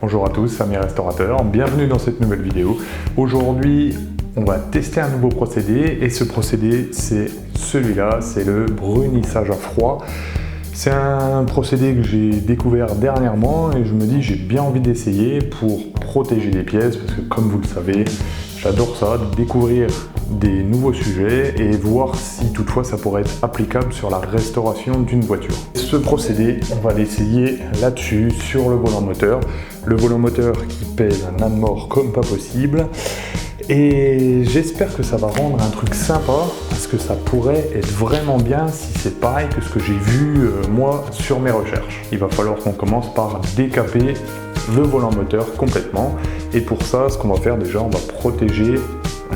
Bonjour à tous, amis restaurateurs, bienvenue dans cette nouvelle vidéo. Aujourd'hui, on va tester un nouveau procédé et ce procédé, c'est celui-là, c'est le brunissage à froid. C'est un procédé que j'ai découvert dernièrement et je me dis j'ai bien envie d'essayer pour protéger les pièces parce que comme vous le savez, j'adore ça, découvrir des nouveaux sujets et voir si toutefois ça pourrait être applicable sur la restauration d'une voiture. Ce procédé, on va l'essayer là-dessus, sur le volant moteur. Le volant moteur qui pèse un âne mort comme pas possible. Et j'espère que ça va rendre un truc sympa parce que ça pourrait être vraiment bien si c'est pareil que ce que j'ai vu moi sur mes recherches. Il va falloir qu'on commence par décaper le volant moteur complètement et pour ça ce qu'on va faire déjà, on va protéger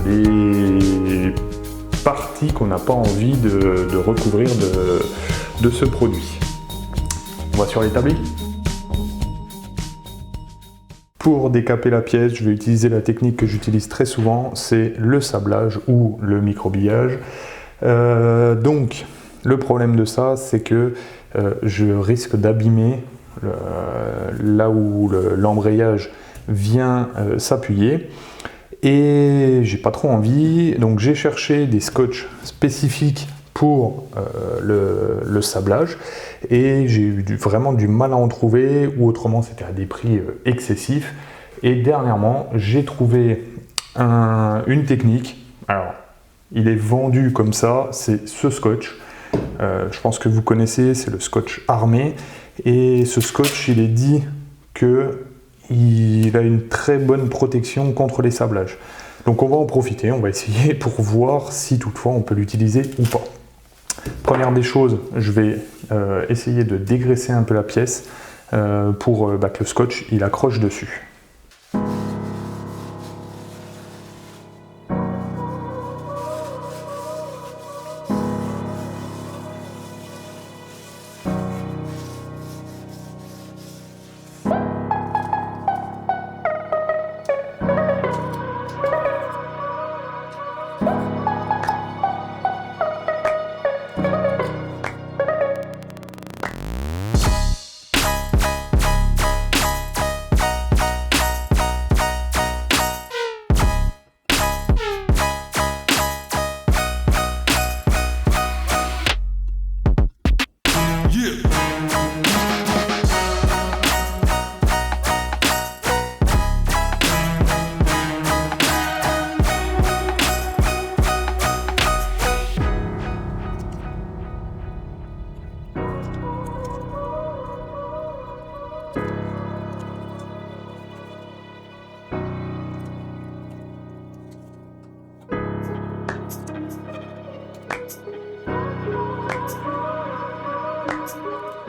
les parties qu'on n'a pas envie de recouvrir de ce produit. On va sur l'établi. Pour décaper la pièce, je vais utiliser la technique que j'utilise très souvent, c'est le sablage ou le microbillage. Donc, le problème de ça, c'est que je risque d'abîmer là où l'embrayage vient s'appuyer. Et j'ai pas trop envie, donc j'ai cherché des scotch spécifiques pour le sablage et j'ai eu vraiment du mal à en trouver ou autrement c'était à des prix excessifs et dernièrement j'ai trouvé une technique. Alors il est vendu comme ça, c'est ce scotch, je pense que vous connaissez, c'est le scotch armé et ce scotch il est dit qu'il a une très bonne protection contre les sablages. Donc on va en profiter, on va essayer pour voir si toutefois on peut l'utiliser ou pas. Première des choses, je vais essayer de dégraisser un peu la pièce pour que le scotch il accroche dessus.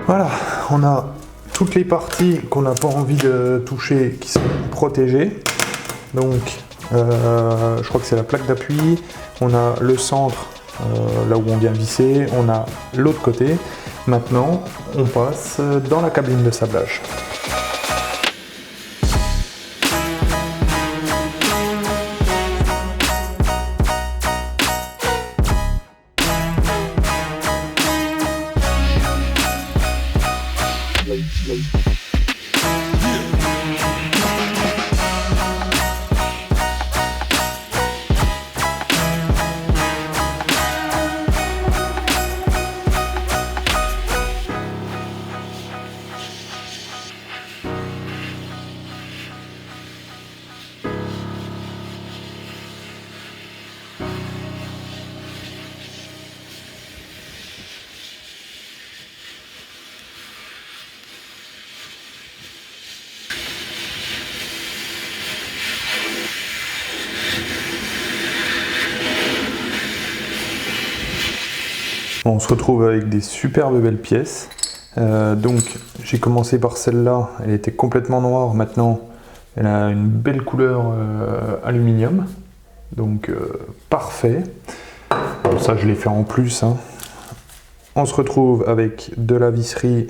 Voilà, on a toutes les parties qu'on n'a pas envie de toucher qui sont protégées. Donc, je crois que c'est la plaque d'appui. On a le centre, là où on vient visser. On a l'autre côté. Maintenant, on passe dans la cabine de sablage. On se retrouve avec des superbes belles pièces. Donc j'ai commencé par celle-là, elle était complètement noire, maintenant elle a une belle couleur aluminium. Donc parfait. Bon, ça je l'ai fait en plus. Hein. On se retrouve avec de la visserie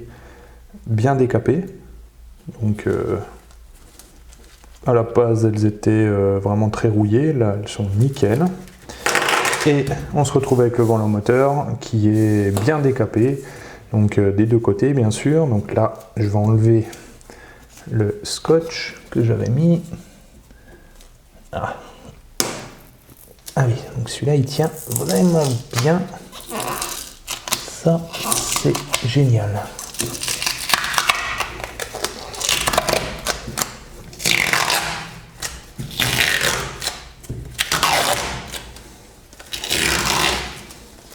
bien décapée. Donc à la base elles étaient vraiment très rouillées, là elles sont nickel. Et on se retrouve avec le volant moteur qui est bien décapé, donc des deux côtés bien sûr. Donc là je vais enlever le scotch que j'avais mis. Ah oui, donc celui-là il tient vraiment bien. Ça, c'est génial.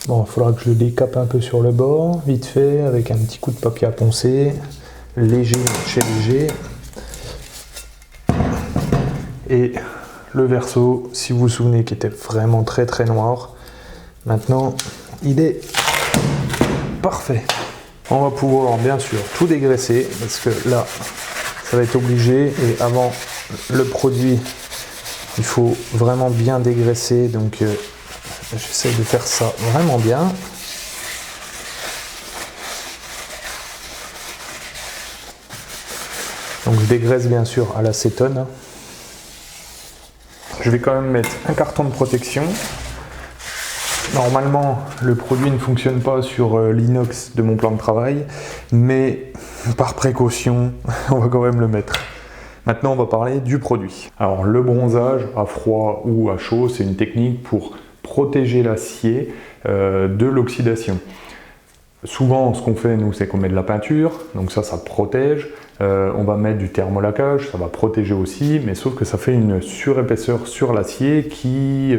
Bon, il faudra que je le décape un peu sur le bord, vite fait, avec un petit coup de papier à poncer, léger chez léger. Et le verso, si vous vous souvenez, qui était vraiment très très noir, maintenant il est parfait. On va pouvoir bien sûr tout dégraisser, parce que là, ça va être obligé, et avant le produit, il faut vraiment bien dégraisser, donc j'essaie de faire ça vraiment bien. Donc je dégraisse bien sûr à l'acétone. Je vais quand même mettre un carton de protection. Normalement, le produit ne fonctionne pas sur l'inox de mon plan de travail, mais par précaution, on va quand même le mettre. Maintenant, on va parler du produit. Alors, le bronzage à froid ou à chaud, c'est une technique pour protéger l'acier de l'oxydation. Souvent, ce qu'on fait, nous, c'est qu'on met de la peinture, donc ça protège. On va mettre du thermolacage, ça va protéger aussi, mais sauf que ça fait une surépaisseur sur l'acier qui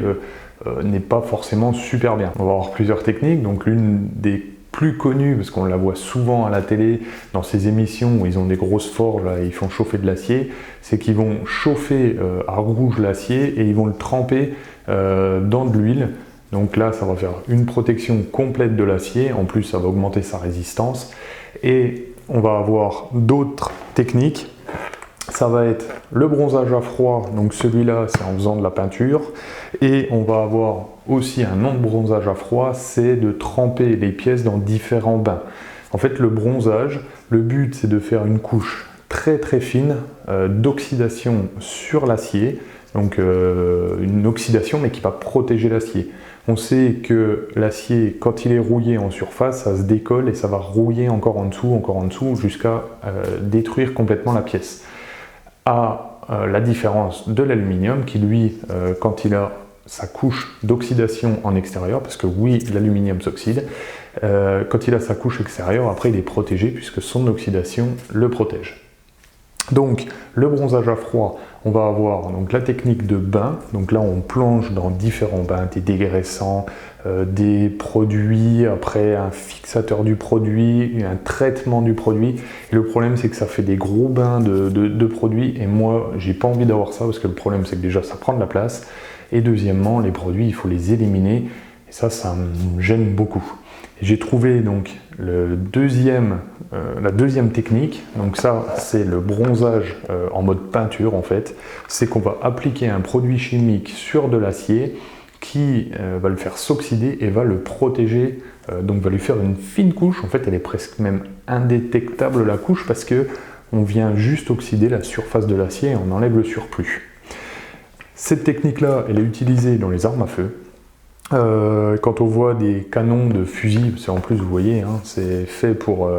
n'est pas forcément super bien. On va avoir plusieurs techniques, donc l'une des plus connues, parce qu'on la voit souvent à la télé, dans ces émissions où ils ont des grosses forges, là, et ils font chauffer de l'acier, c'est qu'ils vont chauffer à rouge l'acier et ils vont le tremper dans de l'huile. Donc là, ça va faire une protection complète de l'acier, en plus ça va augmenter sa résistance. Et on va avoir d'autres techniques. Ça va être le bronzage à froid, donc celui-là c'est en faisant de la peinture. Et on va avoir aussi un autre bronzage à froid, c'est de tremper les pièces dans différents bains. En fait, le bronzage, le but c'est de faire une couche très très fine d'oxydation sur l'acier. Donc une oxydation mais qui va protéger l'acier. On sait que l'acier, quand il est rouillé en surface, ça se décolle et ça va rouiller encore en dessous, jusqu'à détruire complètement la pièce. À la différence de l'aluminium qui, lui, quand il a sa couche d'oxydation en extérieur, parce que oui, l'aluminium s'oxyde, quand il a sa couche extérieure, après il est protégé puisque son oxydation le protège. Donc, le bronzage à froid, on va avoir donc, la technique de bain. Donc là, on plonge dans différents bains, des dégraissants, des produits, après un fixateur du produit, un traitement du produit. Et le problème, c'est que ça fait des gros bains de produits. Et moi, j'ai pas envie d'avoir ça parce que le problème, c'est que déjà, ça prend de la place. Et deuxièmement, les produits, il faut les éliminer. Et ça me gêne beaucoup. J'ai trouvé donc la deuxième technique, donc ça c'est le bronzage en mode peinture en fait, c'est qu'on va appliquer un produit chimique sur de l'acier qui va le faire s'oxyder et va le protéger, donc va lui faire une fine couche, en fait elle est presque même indétectable la couche parce que on vient juste oxyder la surface de l'acier et on enlève le surplus. Cette technique là elle est utilisée dans les armes à feu. Quand on voit des canons de fusil, c'est en plus vous voyez, hein, c'est fait pour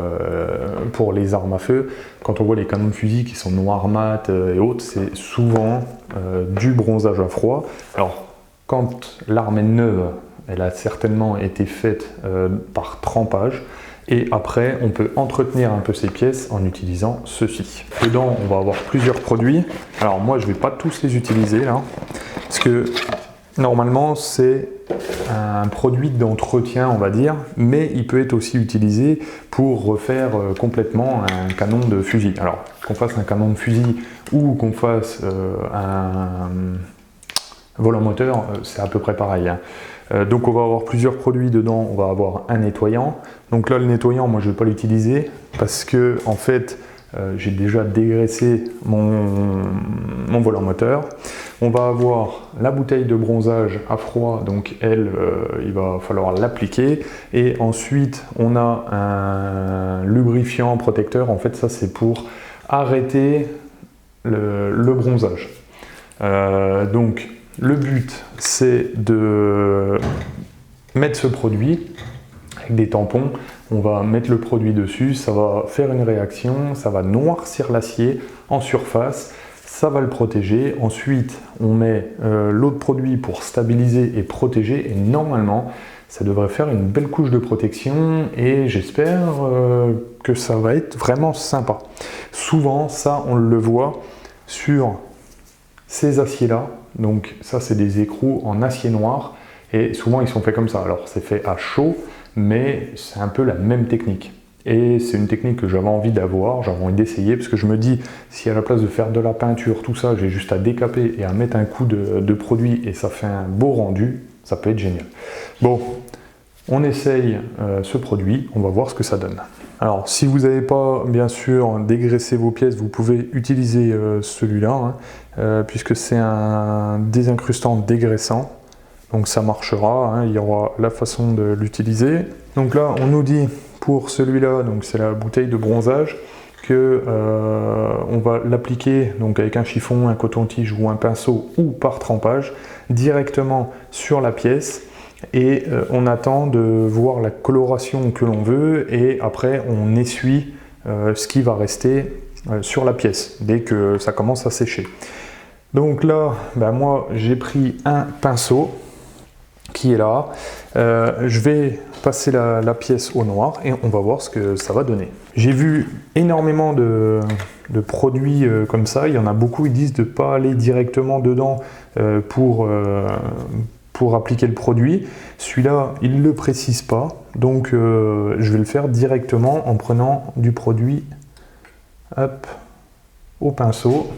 les armes à feu. Quand on voit les canons de fusil qui sont noirs mat et autres, c'est souvent du bronzage à froid. Alors quand l'arme est neuve, elle a certainement été faite par trempage. Et après, on peut entretenir un peu ces pièces en utilisant ceci. Dedans, on va avoir plusieurs produits. Alors moi, je ne vais pas tous les utiliser là, parce que normalement, c'est un produit d'entretien, on va dire, mais il peut être aussi utilisé pour refaire complètement un canon de fusil. Alors, qu'on fasse un canon de fusil ou qu'on fasse un volant moteur, c'est à peu près pareil. Hein. Donc, on va avoir plusieurs produits dedans. On va avoir un nettoyant. Donc là, le nettoyant, moi, je ne vais pas l'utiliser parce que, en fait, j'ai déjà dégraissé mon volant moteur. On va avoir la bouteille de bronzage à froid, donc elle, il va falloir l'appliquer. Et ensuite, on a un lubrifiant protecteur. En fait, ça, c'est pour arrêter le bronzage. Donc, le but, c'est de mettre ce produit avec des tampons. On va mettre le produit dessus, ça va faire une réaction, ça va noircir l'acier en surface, ça va le protéger. Ensuite, on met l'autre produit pour stabiliser et protéger, et normalement, ça devrait faire une belle couche de protection, et j'espère que ça va être vraiment sympa. Souvent, ça, on le voit sur ces aciers-là. Donc ça, c'est des écrous en acier noir, et souvent, ils sont faits comme ça. Alors, c'est fait à chaud, mais c'est un peu la même technique. Et c'est une technique que j'avais envie d'avoir, j'avais envie d'essayer, parce que je me dis, si à la place de faire de la peinture, tout ça, j'ai juste à décaper et à mettre un coup de produit, et ça fait un beau rendu, ça peut être génial. Bon, on essaye ce produit, on va voir ce que ça donne. Alors, si vous n'avez pas, bien sûr, dégraissé vos pièces, vous pouvez utiliser celui-là, puisque c'est un désincrustant dégraissant. Donc ça marchera, il y aura la façon de l'utiliser. Donc là, on nous dit pour celui-là, donc c'est la bouteille de bronzage, que on va l'appliquer donc avec un chiffon, un coton-tige ou un pinceau, ou par trempage directement sur la pièce, et on attend de voir la coloration que l'on veut, et après on essuie ce qui va rester sur la pièce dès que ça commence à sécher. Donc là, moi j'ai pris un pinceau qui est là, je vais passer la pièce au noir et on va voir ce que ça va donner. J'ai vu énormément de produits comme ça, il y en a beaucoup, ils disent de ne pas aller directement dedans pour appliquer le produit. Celui-là, il ne le précise pas, donc je vais le faire directement en prenant du produit, hop, au pinceau,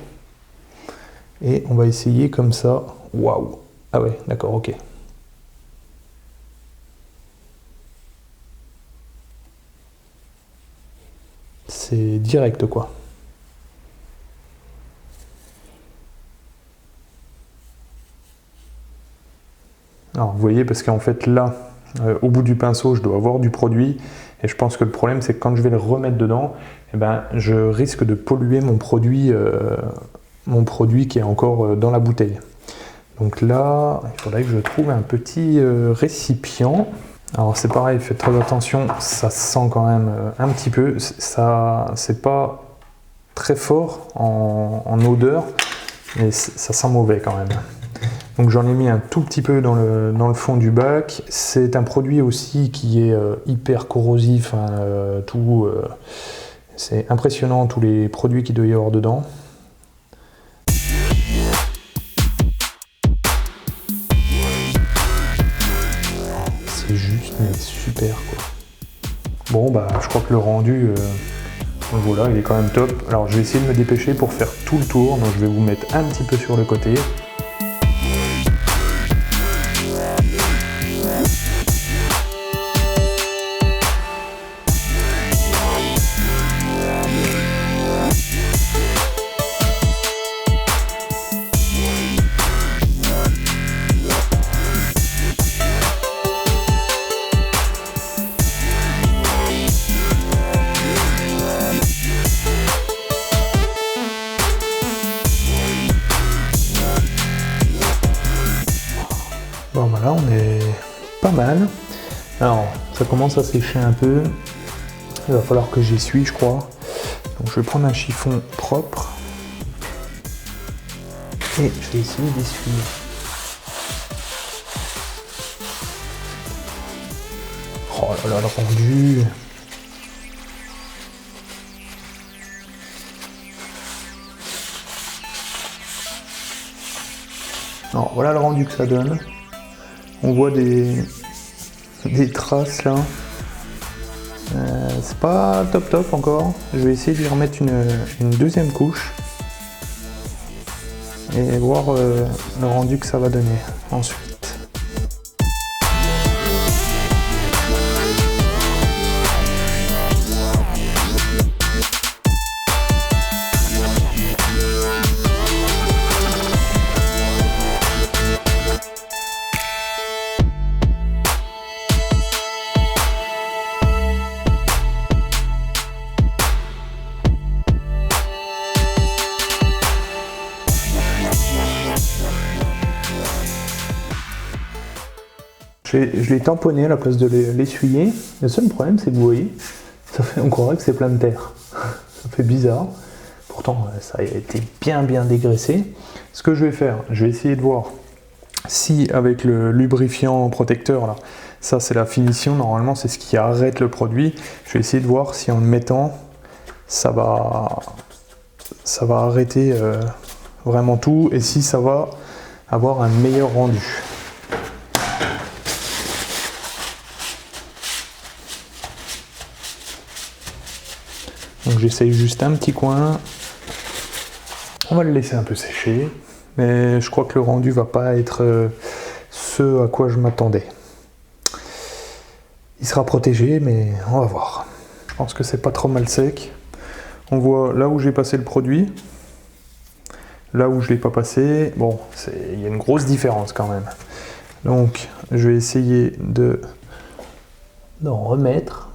et on va essayer comme ça. Waouh! Ah ouais, d'accord, ok. C'est direct quoi. Alors vous voyez, parce qu'en fait là, au bout du pinceau, je dois avoir du produit, et je pense que le problème c'est que quand je vais le remettre dedans, je risque de polluer mon produit qui est encore dans la bouteille. Donc là, il faudrait que je trouve un petit récipient. Alors c'est pareil, faites très attention, ça sent quand même un petit peu, ça c'est pas très fort en odeur, mais ça sent mauvais quand même. Donc j'en ai mis un tout petit peu dans le fond du bac. C'est un produit aussi qui est hyper corrosif, c'est impressionnant tous les produits qu'il doit y avoir dedans. C'est juste mais super quoi. Bon je crois que le rendu voilà, il est quand même top. Alors je vais essayer de me dépêcher pour faire tout le tour, donc je vais vous mettre un petit peu sur le côté. Bon là on est pas mal. Alors ça commence à sécher un peu. Il va falloir que j'essuie je crois. Donc je vais prendre un chiffon propre. Et je vais essayer d'essuyer. Oh là là, le rendu. Alors voilà le rendu que ça donne. On voit des traces là. C'est pas top encore. Je vais essayer de lui remettre une deuxième couche et voir le rendu que ça va donner ensuite. je l'ai tamponné à la place de l'essuyer. Le seul problème, c'est que vous voyez, on croirait que c'est plein de terre. Ça fait bizarre. Pourtant, ça a été bien dégraissé. Ce que je vais faire, je vais essayer de voir si avec le lubrifiant protecteur, là, ça c'est la finition, normalement c'est ce qui arrête le produit. Je vais essayer de voir si en le mettant, ça va arrêter vraiment tout et si ça va avoir un meilleur rendu. Donc j'essaye juste un petit coin. On va le laisser un peu sécher, mais je crois que le rendu va pas être ce à quoi je m'attendais. Il sera protégé, mais on va voir. Je pense que c'est pas trop mal sec. On voit là où j'ai passé le produit, là où je l'ai pas passé. Bon, il y a une grosse différence quand même. Donc je vais essayer d'en remettre.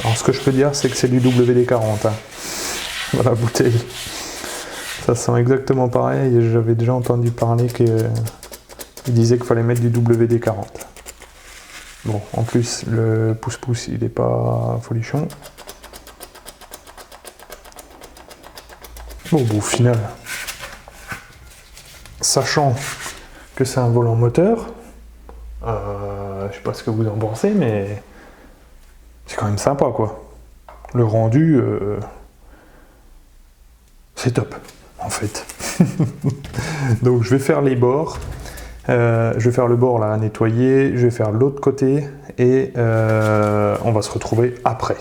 Alors ce que je peux dire, c'est que c'est du WD-40 hein, dans la bouteille. Ça sent exactement pareil et j'avais déjà entendu parler qu'il disait qu'il fallait mettre du WD-40. Bon, en plus le pouce-pouce il n'est pas folichon. Bon, au final, sachant que c'est un volant moteur, je sais pas ce que vous en pensez, mais c'est quand même sympa quoi. Le rendu, c'est top en fait. Donc je vais faire les bords. Je vais faire le bord là à nettoyer, je vais faire l'autre côté et on va se retrouver après.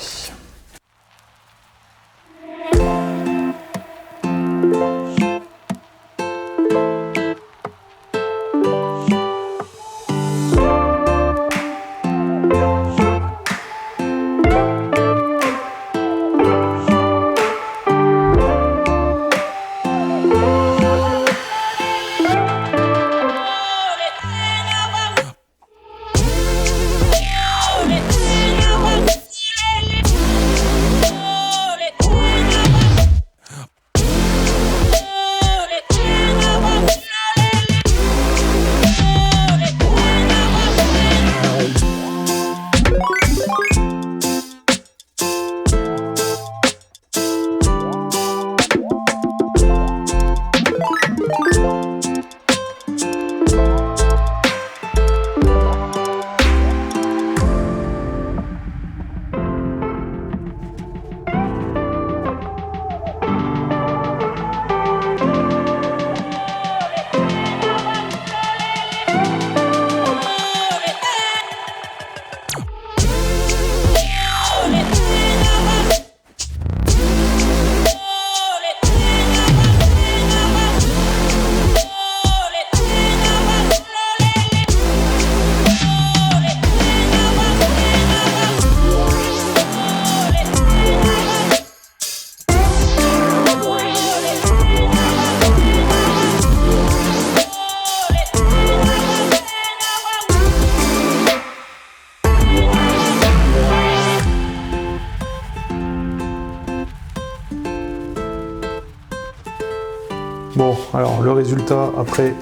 Bon, alors le résultat après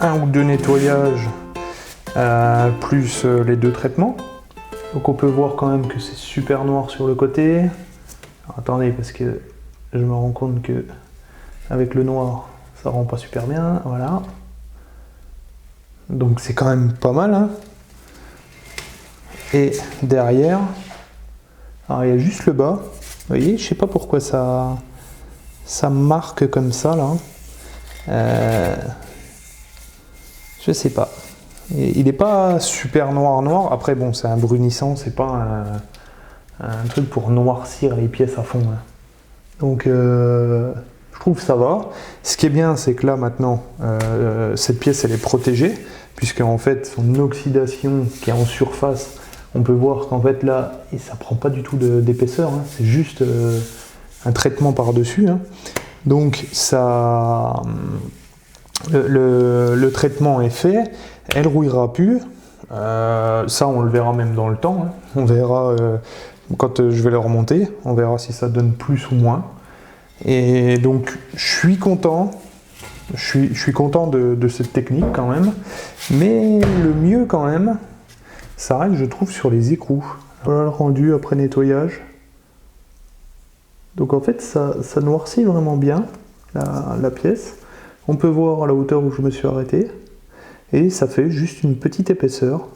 un ou deux nettoyages plus les deux traitements. Donc on peut voir quand même que c'est super noir sur le côté. Alors, attendez, parce que je me rends compte que avec le noir, ça rend pas super bien. Voilà. Donc c'est quand même pas mal. Hein. Et derrière, alors il y a juste le bas. Vous voyez, je sais pas pourquoi ça marque comme ça là. Je sais pas. Il n'est pas super noir. Après bon, c'est un brunissant, c'est pas un truc pour noircir les pièces à fond. Hein. Donc je trouve que ça va. Ce qui est bien, c'est que là maintenant, cette pièce elle est protégée, puisque en fait son oxydation qui est en surface, on peut voir qu'en fait là, et ça prend pas du tout d'épaisseur, hein, c'est juste un traitement par-dessus. Hein. Donc ça le traitement est fait, elle rouillera plus. Ça, on le verra même dans le temps. Hein. On verra quand je vais le remonter, on verra si ça donne plus ou moins. Et donc, je suis content. Je suis content de cette technique quand même. Mais le mieux quand même, ça reste, je trouve, sur les écrous. Voilà le rendu après nettoyage. Donc en fait, ça noircit vraiment bien la pièce. On peut voir à la hauteur où je me suis arrêté. Et ça fait juste une petite épaisseur.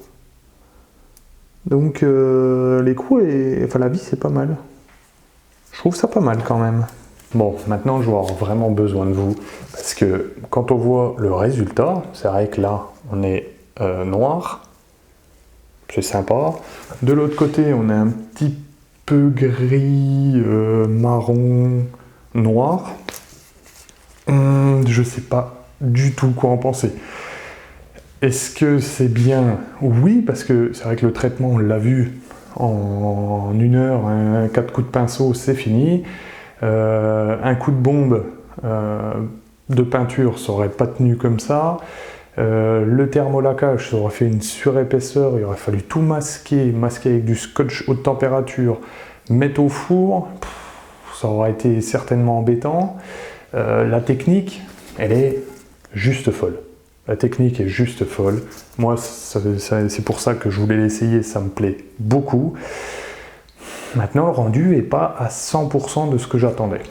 Donc l'écrou, enfin la vis, c'est pas mal. Je trouve ça pas mal quand même. Bon, maintenant je vais avoir vraiment besoin de vous, parce que quand on voit le résultat, c'est vrai que là, on est noir, c'est sympa. De l'autre côté, on est un petit peu gris, marron, noir. Je sais pas du tout quoi en penser. Est-ce que c'est bien? Oui, parce que c'est vrai que le traitement, on l'a vu en 1 heure, 4 coups de pinceau, c'est fini. Un coup de bombe de peinture, ça aurait pas tenu comme ça. Le thermolacage, ça aurait fait une surépaisseur, il aurait fallu tout masquer avec du scotch haute température, mettre au four, ça aurait été certainement embêtant. La technique, elle est juste folle. La technique est juste folle. Moi, c'est pour ça que je voulais l'essayer, ça me plaît beaucoup. Maintenant, le rendu n'est pas à 100% de ce que j'attendais.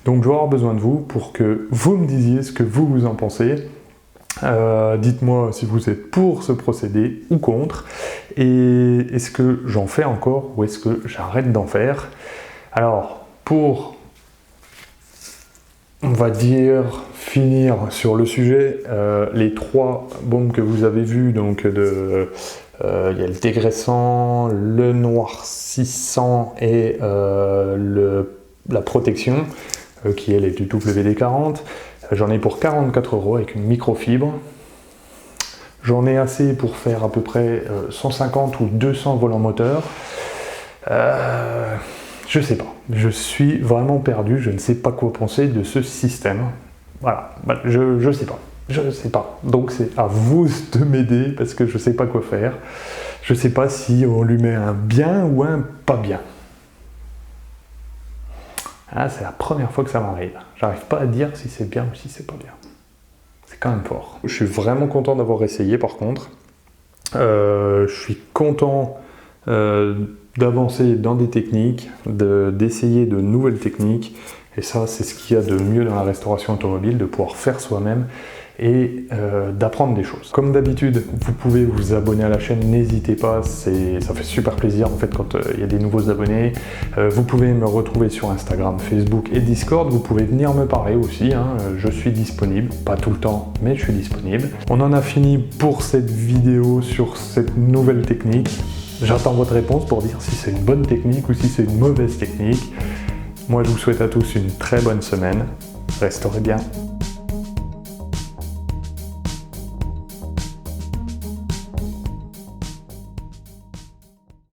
Donc, je vais avoir besoin de vous pour que vous me disiez ce que vous en pensez. Dites-moi si vous êtes pour ce procédé ou contre. Et est-ce que j'en fais encore ou est-ce que j'arrête d'en faire? Alors, pour, on va dire, finir sur le sujet, les 3 bombes que vous avez vues, donc il y a le dégraissant, le noircissant et la protection, qui elle est du WD-40. J'en ai pour 44 € avec une microfibre. J'en ai assez pour faire à peu près 150 ou 200 volants moteurs. Je sais pas. Je suis vraiment perdu. Je ne sais pas quoi penser de ce système. Voilà. Je sais pas. Je sais pas. Donc c'est à vous de m'aider parce que je sais pas quoi faire. Je sais pas si on lui met un bien ou un pas bien. Ah, c'est la première fois que ça m'arrive. J'arrive pas à dire si c'est bien ou si c'est pas bien. C'est quand même fort. Je suis vraiment content d'avoir essayé par contre. Je suis content d'avancer dans des techniques, d'essayer de nouvelles techniques. Et ça, c'est ce qu'il y a de mieux dans la restauration automobile, de pouvoir faire soi-même et d'apprendre des choses. Comme d'habitude, vous pouvez vous abonner à la chaîne, n'hésitez pas, ça fait super plaisir en fait quand il y a des nouveaux abonnés. Vous pouvez me retrouver sur Instagram, Facebook et Discord, vous pouvez venir me parler aussi, hein. Je suis disponible, pas tout le temps, mais je suis disponible. On en a fini pour cette vidéo sur cette nouvelle technique. J'attends votre réponse pour dire si c'est une bonne technique ou si c'est une mauvaise technique. Moi, je vous souhaite à tous une très bonne semaine. Restaurez bien.